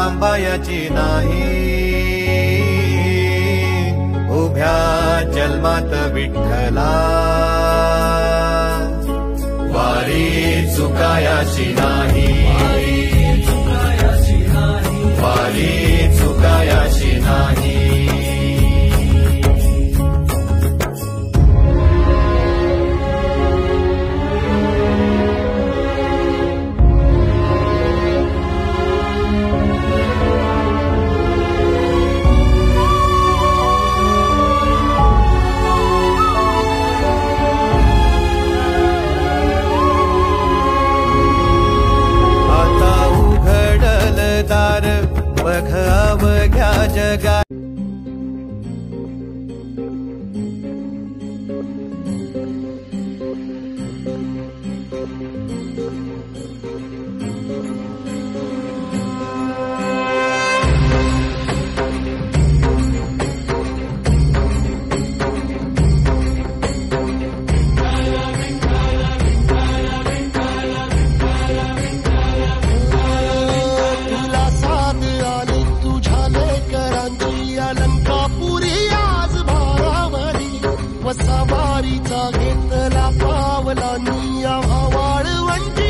थांबायची नाही, उभ्या जन्मात विठ्ठला वारी चुकायाची नाही, वारी चुकायाची नाही। बघ अवघ्या जगा वसावारीचा घेतला पावला निया वाळवंटी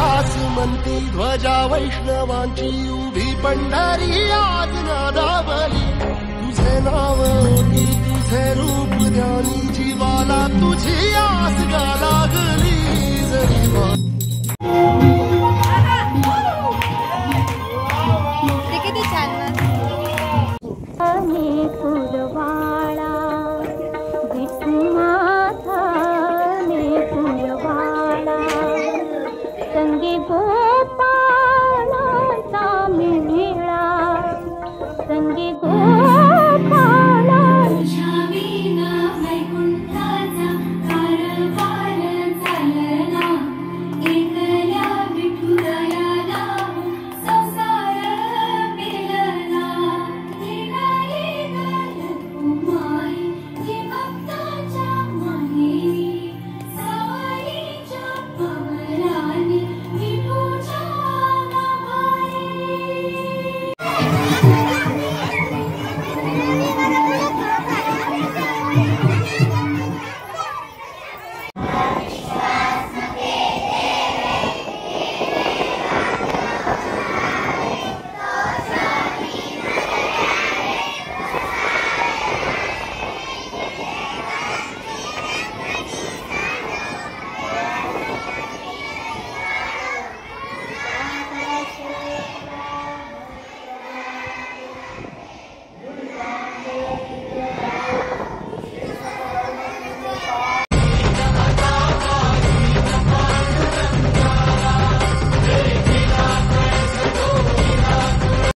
आसमंती ध्वजा वैष्णवांची उभी पंढरी आज नादावली, तुझे नाव ओटी तुझे रूप ध्यानी जीवाला तुझी आस गा लागली जरी किती छान पुरवाळा विष्णुमाथा ने पुरवाळा संगे गोप